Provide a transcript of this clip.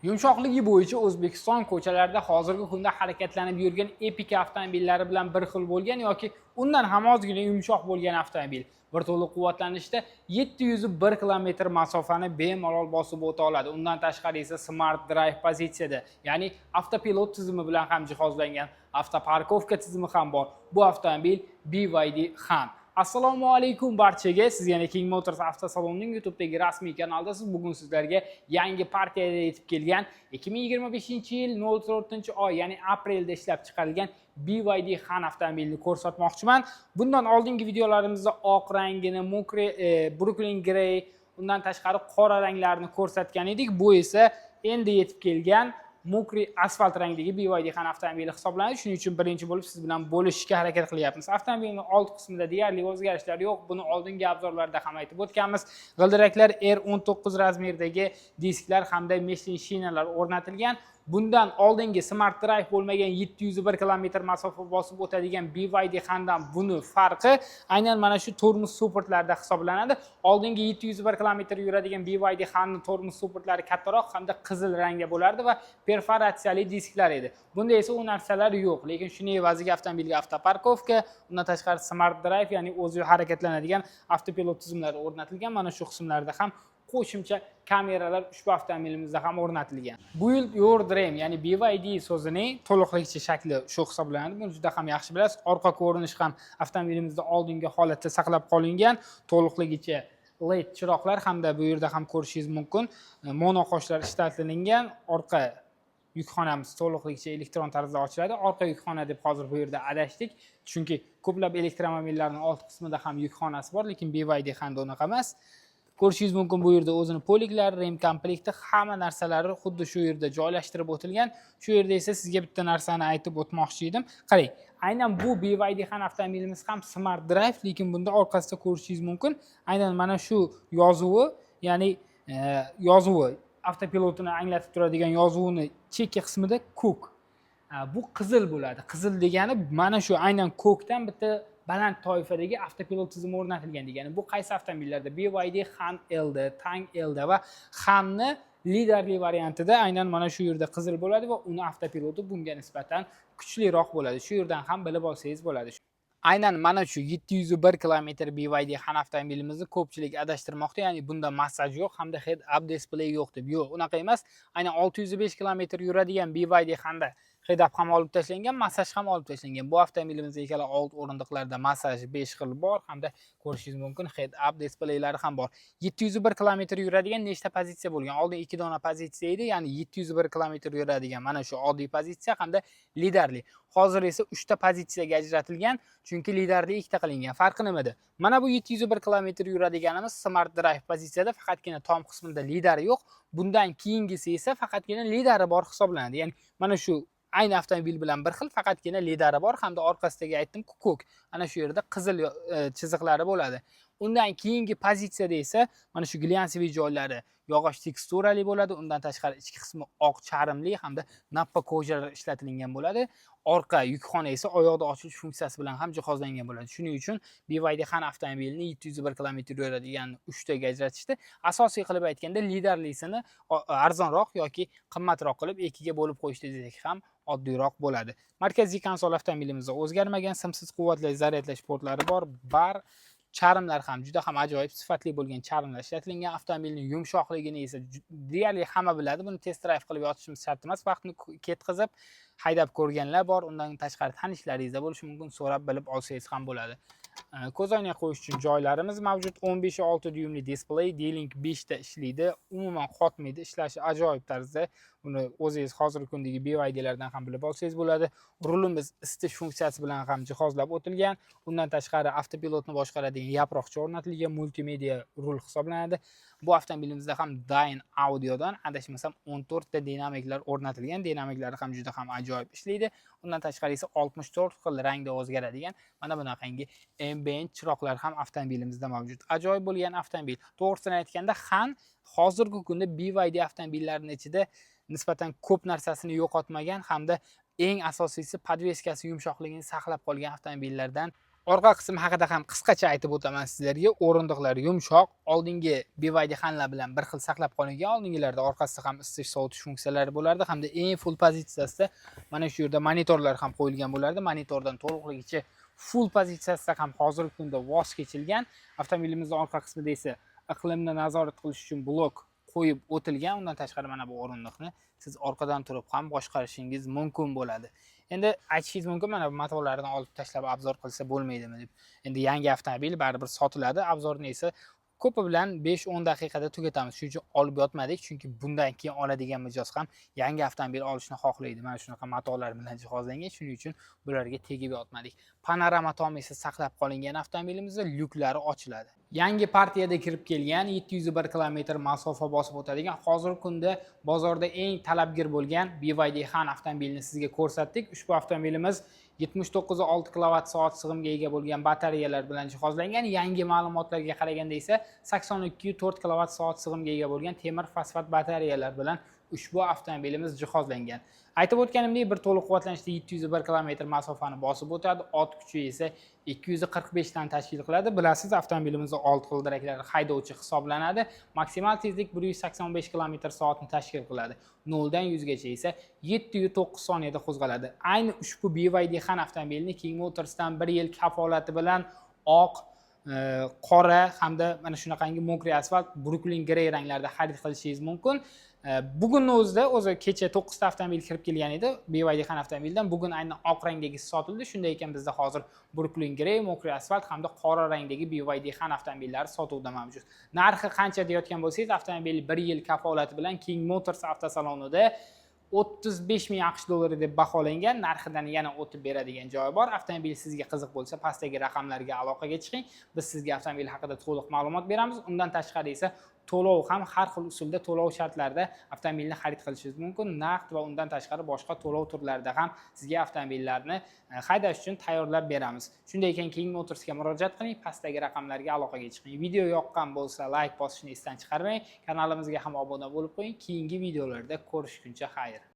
Yumshoqligi bo'yicha O'zbekiston ko'chalarida hozirgi kunda harakatlanib yurgan Epica avtomobillari bilan bir xil bo'lgan yoki undan ham ozgina yumshoq bo'lgan avtomobil bir to'liq quvvatlanishda 701 kilometr masofani bemalol bosib o'ta oladi. Undan tashqari esa Smart Drive pozitsiyada, ya'ni avtopilot tizimi bilan ham jihozlangan, avtoparkovka tizimi ham bor. Bu avtomobil BYD Han. Assalomu alaykum barchaga. Siz yana King Motors avtosalonining YouTube'dagi rasmiy kanaldasiz. Bugun sizlarga yangi partiyada yetib kelgan 2025-yil 04-oy, ya'ni aprelda ishlab chiqarilgan BYD Han avtomobilini ko'rsatmoqchiman. Bundan oldingi videolarimizda oq rangini, Brooklyn Grey, undan tashqari qora ranglarini ko'rsatgan edik. Bu esa endi yetib kelgan mokri asfalt rangdagi BYD Han avtomobili hisoblanadi. Shuning uchun birinchi bo'lib siz bilan bo'lishishga harakat qilyapmiz. Avtomobilning old qismida deyarli o'zgarishlar yo'q. Buni oldingi obzorlarda ham aytib o'tganmiz. G'ildiraklar R19 razmerdagi disklar hamda Michelin shinalar o'rnatilgan. Bundan oldingi Smart Drive bo'lmagan 701 kilometr masofa bosib o'tadigan BYD Handan buni farqi aynan mana shu tormoz supportlarda hisoblanadi. Oldingi 701 kilometr yuradigan BYD Hanning tormoz supportlari kattaroq hamda qizil rangda bo'lardi va perforatsiyali disklar edi. Bunda esa u narsalar yo'q, lekin shuning evaziga avtomobilga avtoparkovka, undan tashqari Smart Drive, ya'ni o'zi harakatlanadigan avtopilot tizimlari o'rnatilgan. Mana shu qismlarda ham qo'shimcha kameralar ushbu avtomobilimizda ham o'rnatilgan. Build your dream, ya'ni BYD so'zining to'liqligicha shakli shu hisoblanadi. Buni juda ham yaxshi bilasiz. Orqa ko'rinish ham avtomobilimizda oldingi holatda saqlab qolingan. To'liqligicha LED chiroqlar hamda bu yerda ham ko'rishingiz mumkin. Monoqoshlar ishlatilgan. Orqa yukxonamiz to'liqligicha elektron tarzda ochiladi. Orqa yukxona deb hozir bu yerda adashdik. Chunki ko'plab elektromobillarning old qismida ham yukxonasi bor, lekin BYD Honda unaqa emas. Ko'rishingiz mumkin bu yerda o'zini poliklari, rem komplekti, hamma narsalari xuddi shu yerda joylashtirib o'tilgan. Shu yerda esa sizga bitta narsani aytib o'tmoqchi edim. Qarang, aynan bu BYD Han avtomobilimiz ham Smart Drive, lekin bunda orqasida ko'rishingiz mumkin. Aynan mana shu yozuvi, ya'ni yozuvi avtopilotini anglatib turadigan yozuvni chekka qismida ko'k. Bu qizil bo'ladi. Qizil degani mana shu aynan ko'kdan bitta baland toifadagi avtopilot tizimi o'rnatilgan degani. Bu qaysi avtomobillarda? BYD Han LD, Tang LD va Hanni liderli variantida aynan mana shu yerda qizil bo'ladi va uni avtopiloti bunga nisbatan kuchliroq bo'ladi. Shu yerdan ham bilib olsangiz bo'ladi. Aynan mana shu 701 kilometr BYD Han avtomobilimizni ko'pchilik adashtirmoqda, ya'ni bunda massaj yo'q hamda head-up display yo'q deb. Yo'q, unaqa emas. Aynan 605 kilometr yuradigan BYD Handa head-up ham olib tashlangan, massaj ham olib tashlangan. Bu avtomobilimizda ikkala old o'rindiqlarda massaj 5 xil bor hamda ko'rishingiz mumkin head-up displaylari ham bor. 701 kilometr yuradigan nechta pozitsiya bo'lgan? Oldin 2 dona pozitsiya edi, ya'ni 701 kilometr yuradigan mana shu oddiy pozitsiya hamda liderli. Hozir esa 3 ta pozitsiyaga ajratilgan, chunki liderli ikkita qilingan. Farqi nimada? Mana bu 701 kilometr yuradiganimiz Smart Drive pozitsiyada, faqatgina tom qismida lideri yo'q. Bundan keyingisi esa faqatgina lideri bor hisoblanadi. Ya'ni mana shu ayni avtomobil bilan bir xil, faqatgina lideri bor hamda orqasidagi aytdim-ku ko'k. Ana shu yerda qizil chiziqlari bo'ladi. Undan keyingi pozitsiyada esa mana shu glyansiy joylari yog'och teksturali bo'ladi. Undan tashqari ichki qismi oq charmli hamda nappa kojalar ishlatilgan bo'ladi. Orqa yukxona esa oyoqda ochish funksiyasi bilan ham jihozlangan bo'ladi. Shuning uchun BYD Han avtomobilini 701 kilometr yuradigan 3 taga ajratishdi. Asosiy qilib aytganda liderlisini arzonroq yoki qimmatroq qilib 2 ga bo'lib qo'yishdi desak ham oddiyroq bo'ladi. Markaziy konsol avtomobilimizda o'zgarmagan, simsiz quvvatli zaryadlash portlari bor. Charmlar ham juda ham ajoyib sifatli bo'lgan charmlar ishlatilgan. Avtomobilning yumshoqligini esa deyarli hamma biladi. Buni test drive qilib yotishimiz shart emas. Vaqtni ketkazib haydab ko'rganlar bor. Undan tashqari tanishlaringizda bo'lishi mumkin, so'rab bilib olsangiz ham bo'ladi. Ko'zoynak qo'yish uchun joylarimiz mavjud. 15.6 dyumli displey, D-Link 5 ta ishlaydi. Umuman qotmaydi, ishlashi ajoyib tarzda. Buni o'zingiz hozirgi kundagi BYDlardan ham bilib olsangiz bo'ladi. Rulimiz isitish funksiyasi bilan ham jihozlab o'tilgan. Undan tashqari avtopilotni boshqaradigan yaproqcha o'rnatilgan multimedia rul hisoblanadi. Bu avtomobilimizda ham Dyne Audiodan adashmasam 14 ta dinamiklar o'rnatilgan. Dinamiklari ham juda ham ajoyib ishlaydi. Undan tashqari esa 64 xil rangda o'zgaradigan mana bunaqangi ambient chiroqlar ham avtomobilimizda mavjud. Ajoyib bo'lgan avtomobil. To'g'risini aytganda Han hozirgi kunda BYD avtomobillarining ichida nisbatan ko'p narsasini yo'qotmagan hamda eng asosiysi podveskasi yumshoqligini saqlab qolgan avtomobillardan Orqa qism haqida ham qisqacha aytib o'taman sizlarga. O'rindiqlar yumshoq, oldingi BYD xanlar bilan bir xil saqlab qolingan. Oldingilarda orqasida ham isitish, sovutish funksiyalari bo'lardi hamda eng full pozitsiyasida mana shu yerda monitorlar ham qo'yilgan bo'lardi. Monitordan to'liqligicha full pozitsiyasida ham hozirgi kunda voz kechilgan. Avtomobilimizning orqa qismida esa iqlimni nazorat qilish uchun blok qo'yib o'tilgan. Undan tashqari mana bu o'rindiqni siz orqadan turib ham boshqarishingiz mumkin bo'ladi. Endi aytishingiz mumkin, mana bu matolarni olib tashlab obzor qilsa bo'lmaydimi deb. Endi yangi avtomobil baribir sotiladi, obzorni esa ko'pi bilan 5-10 daqiqada tugatamiz. Shuning uchun olib yotmadik, chunki bundan keyin oladigan mijoz ham yangi avtomobil olishni xohlaydi. Mana shunaqa matolar bilan jihozlangan, shuning uchun bularga tegib yotmadik. Panorama tom esa saqlab qolingan avtomobilimizda lyuklari ochiladi. Yangi partiyada kirib kelgan 701 kilometr masofa bosib o'tadigan, hozirgi kunda bozorda eng talabgir bo'lgan BYD Han avtomobilini sizga ko'rsatdik. Ushbu avtomobilimiz 79,6 kWh sig'imga ega bo'lgan batareyalar bilan jihozlangan. Yangi ma'lumotlarga qaraganda esa 82,4 kWh sig'imga ega bo'lgan temir fosfat batareyalar bilan ushbu avtomobilimiz jihozlangan. Aytib o'tganimdek, bir to'liq quvvatlanishda 701 km masofani bosib o'tadi. Ot kuchi esa 245 dan tashkil qiladi. Bilasiz, avtomobilimizning old g'ildiraklari haydovchi hisoblanadi. Maksimal tezlik 185 km/soatni tashkil qiladi. 0 dan 100 gacha esa 7.9 soniyada qo'zg'aladi. Ayni ushbu BYD Han avtomobilini King Motors'dan 1 yil kafolati bilan oq, qora hamda mana shunaqangi mokriy asfalt, Brooklyn Grey ranglarida xarid qilishingiz mumkin. Bugunning o'zi kecha 9 ta avtomobil kirib kelgan edi BYD Han avtomobildan. Bugun aynan oq rangdagi sotildi. Shunday ekan bizda hozir Brooklyn Grey, mokriy asfalt hamda qora rangdagi BYD Han avtomobillari sotuvda mavjud. Narxi qancha deyotgan bo'lsangiz, avtomobil 1 yil kafolati bilan King Motors avtosalonida 35 ming AQSh dollari deb baholangan. Narxidan yana o'tib beradigan joyi bor. Avtomobil sizga qiziq bo'lsa, pastdagi raqamlarga aloqaga chiqing. Biz sizga avtomobil haqida to'liq ma'lumot beramiz. Undan tashqari esa to'lov ham har xil usulda, to'lov shartlarida avtomobilni xarid qilishingiz mumkin. Naqd va undan tashqari boshqa to'lov turlarida ham sizga avtomobillarni haydash uchun tayyorlab beramiz. Shunday ekan King Motorsga murojaat qiling, pastdagi raqamlarga aloqaga chiqing. Video yoqqan bo'lsa, like bosishni esdan chiqarmang. Kanalimizga ham obuna bo'lib qo'ying. Keyingi videolarda ko'rishguncha xayr.